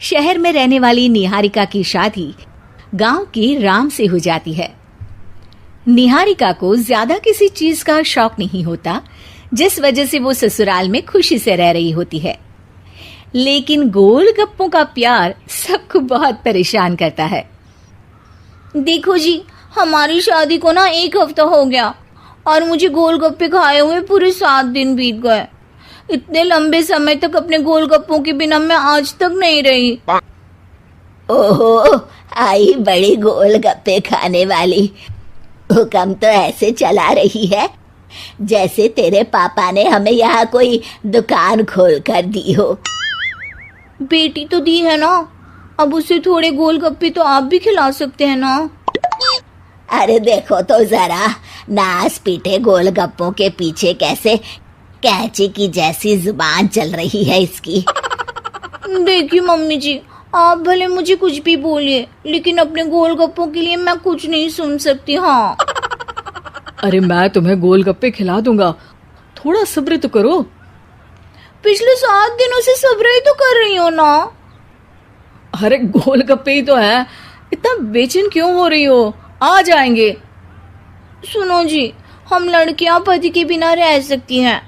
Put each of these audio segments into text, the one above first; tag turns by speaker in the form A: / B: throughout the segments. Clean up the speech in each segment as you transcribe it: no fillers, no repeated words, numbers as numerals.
A: शहर में रहने वाली निहारिका की शादी गांव की राम से हो जाती है। निहारिका को ज्यादा किसी चीज का शौक नहीं होता, जिस वजह से वो ससुराल में खुशी से रह रही होती है। लेकिन गोलगप्पों का प्यार सबको बहुत परेशान करता है।
B: देखो जी, हमारी शादी को ना 1 हफ्ता हो गया और मुझे गोलगप्पे खाए हुए पूरे 7 दिन बीत गए। इतने लंबे समय तक अपने गोलगप्पों के बिना मैं आज तक नहीं रही।
C: ओहो, आई बड़ी गोलगप्पे खाने वाली। हुक्म तो ऐसे चला रही है जैसे तेरे पापा ने हमें यहाँ कोई दुकान खोल कर दी हो।
B: बेटी तो दी है ना, अब उसे थोड़े गोलगप्पे तो आप भी खिला सकते हैं ना।
C: अरे देखो तो जरा, नास पीटे गोलगप्पों के पीछे कैसे कैंची की जैसी जुबान चल रही है इसकी।
B: देखिए मम्मी जी, आप भले मुझे कुछ भी बोलिए, लेकिन अपने गोलगप्पों के लिए मैं कुछ नहीं सुन सकती। हाँ,
D: अरे मैं तुम्हें गोलगप्पे खिला दूंगा, थोड़ा सब्र तो करो।
B: पिछले 7 दिनों से सब्र ही तो कर रही हो ना।
D: अरे गोलगप्पे ही तो है, इतना बेचैन क्यों हो रही हो? आ जाएंगे।
B: सुनो जी, हम लड़कियां पति के बिना रह सकती हैं,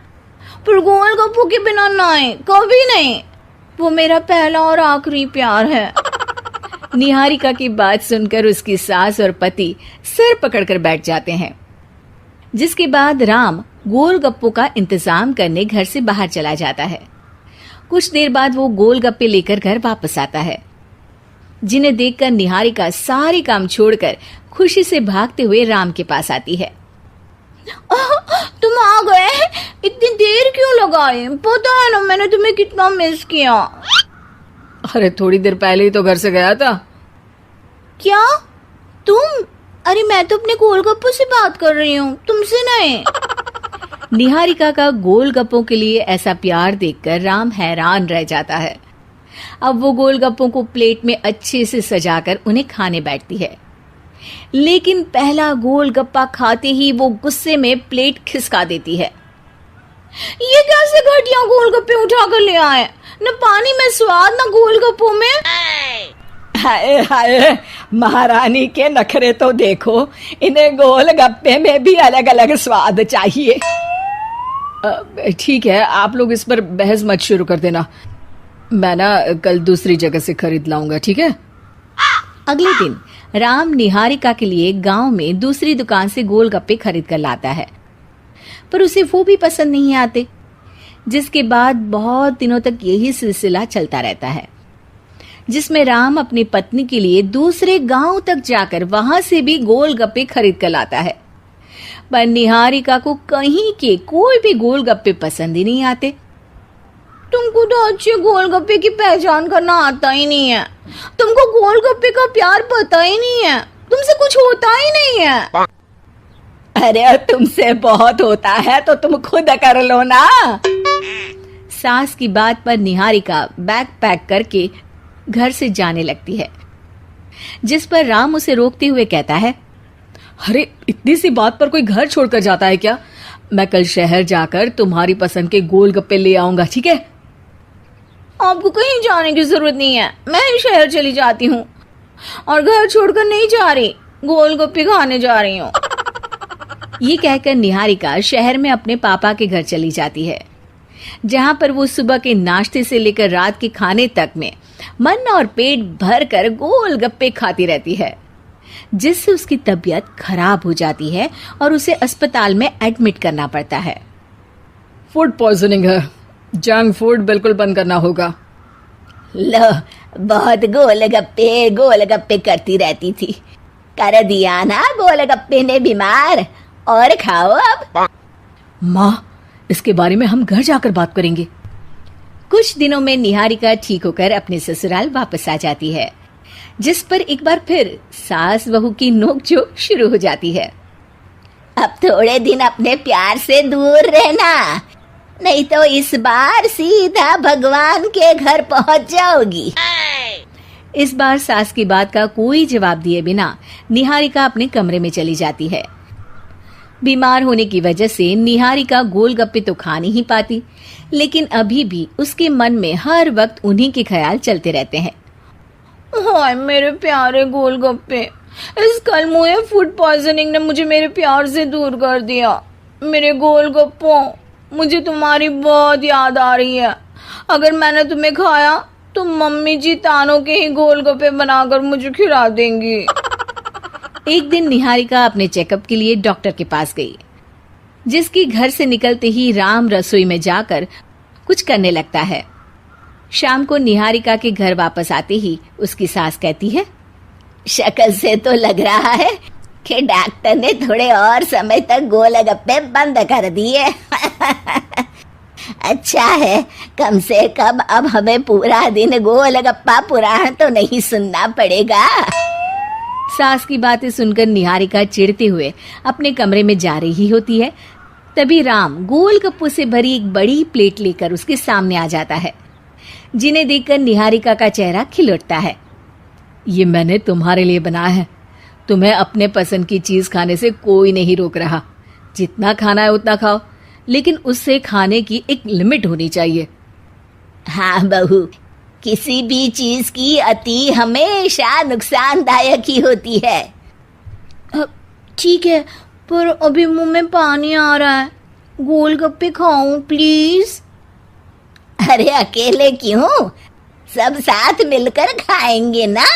B: पर गोलगप्पों के बिना नहीं, कभी नहीं। वो मेरा पहला और आखिरी प्यार है।
A: निहारिका की बात सुनकर उसकी सास और पति सिर पकड़कर बैठ जाते हैं। जिसके बाद राम गोलगप्पों का इंतजाम करने घर से बाहर चला जाता है। कुछ देर बाद वो गोलगप्पे लेकर घर वापस आता है, जिन्हें देखकर निहारिका सारे काम छोड़कर खुशी से भागते हुए राम के पास आती है।
B: तुम आ गए? इतनी देर क्यों लगाई? पता है ना मैंने तुम्हें कितना मिस किया।
D: अरे थोड़ी देर पहले ही तो घर से गया था।
B: क्या तुम? अरे मैं तो अपने गोलगप्पों से बात कर रही हूँ, तुमसे नहीं।
A: निहारिका का गोलगप्पों के लिए ऐसा प्यार देखकर राम हैरान रह जाता है। अब वो गोलगप्पों को प्लेट में अच्छे से सजाकर उन्हें खाने बैठती है, लेकिन पहला गोलगप्पा खाते ही वो गुस्से में प्लेट खिसका देती है।
B: ये कैसे घटिया गोलगप्पे उठा कर ले आए? न पानी में स्वाद, न गोलगप्पों में।
E: हाय हाय, महारानी के नखरे तो देखो, इन्हें गोलगप्पे में भी अलग अलग स्वाद चाहिए।
D: ठीक है, आप लोग इस पर बहस मत शुरू कर देना, मैं ना कल दूसरी जगह से खरीद लाऊंगा, ठीक है?
A: अगले दिन राम निहारिका के लिए गांव में दूसरी दुकान से गोलगप्पे खरीद कर लाता है, पर उसे वो भी पसंद नहीं आते। जिसके बाद बहुत दिनों तक यही सिलसिला चलता रहता है, जिसमें राम अपनी पत्नी के लिए दूसरे गांव तक जाकर वहां से भी गोलगप्पे खरीद कर लाता है, पर निहारिका को कहीं के कोई भी गोलगप्पे पसंद ही नहीं आते।
B: तुमको तो अच्छे गोलगप्पे की पहचान करना आता ही नहीं है। तुमको गोलगप्पे का प्यार पता ही नहीं है, तुमसे कुछ होता ही नहीं है।
E: अरे तुमसे बहुत होता है तो तुम खुद कर लो ना।
A: सास की बात पर निहारिका बैग पैक करके घर से जाने लगती है, जिस पर राम उसे रोकते हुए कहता है,
D: अरे इतनी सी बात पर कोई घर छोड़कर जाता है क्या? मैं कल शहर जाकर तुम्हारी पसंद के गोलगप्पे ले आऊंगा, ठीक है?
B: आपको कहीं जाने की जरूरत नहीं है, मैं ही शहर चली जाती हूँ और घर छोड़कर नहीं जा रही, गोलगप्पे खाने जा रही हूँ।
A: ये कहकर निहारिका शहर में अपने पापा के घर चली जाती है, जहां पर वो सुबह के नाश्ते से लेकर रात के खाने तक में मन और पेट भर कर गोलगप्पे खाती रहती है, जिससे उसकी तबीयत खराब हो जाती है और उसे अस्पताल में एडमिट करना पड़ता है।
D: फूड पॉइजनिंग है, जंक फूड बिल्कुल बंद करना होगा।
C: लो, बहुत गोलगप्पे गोलगप्पे करती रहती थी, कर दिया ना गोलगप्पे ने बीमार। और खाओ अब।
D: माँ, इसके बारे में हम घर जाकर बात करेंगे।
A: कुछ दिनों में निहारिका ठीक होकर अपने ससुराल वापस आ जाती है, जिस पर एक बार फिर सास बहू की नोकझोंक शुरू हो जाती है।
C: अब थोड़े दिन अपने प्यार से दूर रहना, नहीं तो इस बार सीधा भगवान के घर पहुंच जाओगी।
A: इस बार सास की बात का कोई जवाब दिए बिना निहारिका अपने कमरे में चली जाती है। बीमार होने की वजह से निहारिका गोलगप्पे तो खा नहीं पाती, लेकिन अभी भी उसके मन में हर वक्त उन्हीं के ख्याल चलते रहते हैं।
B: हाय मेरे प्यारे गोलगप्पे, इस कल मुझे फूड पॉइजनिंग ने मुझे मेरे प्यार से दूर कर दिया। मेरे गोलगप्पों, मुझे तुम्हारी बहुत याद आ रही है। अगर मैंने तुम्हें खाया तो मम्मी जी तानों के ही गोलगप्पे बनाकर मुझे खिला देंगी।
A: एक दिन निहारिका अपने चेकअप के लिए डॉक्टर के पास गई, जिसकी घर से निकलते ही राम रसोई में जाकर कुछ करने लगता है। शाम को निहारिका के घर वापस आते ही उसकी सास कहती है,
C: शक्ल से तो लग रहा है कि डॉक्टर ने थोड़े और समय तक गोलगप्पे बंद कर दिए। अच्छा है, कम से कम अब हमें पूरा दिन गोलगप्पा पुराण तो नहीं सुनना पड़ेगा।
A: सास की बातें सुनकर निहारिका चिढ़ते हुए अपने कमरे में जा रही होती है। तभी राम गोलगप्पों से भरी एक बड़ी प्लेट लेकर उसके सामने आ जाता है, जिन्हें देखकर निहारिका का चेहरा खिल उठता है।
D: ये मैंने तुम्हारे लिए बनाया है। तुम्हें अपने पसंद की चीज खाने से कोई नहीं रोक रहा। जितना खाना है उतना खाओ, लेकिन उससे खाने की एक लिमिट होनी चाहिए।
C: हाँ बहू, किसी भी चीज की अति हमेशा नुकसानदायक ही होती है।
B: ठीक है, पर अभी मुंह में पानी आ रहा है। गोलगप्पे खाऊं प्लीज?
C: अरे अकेले क्यों, सब साथ मिलकर खाएंगे ना।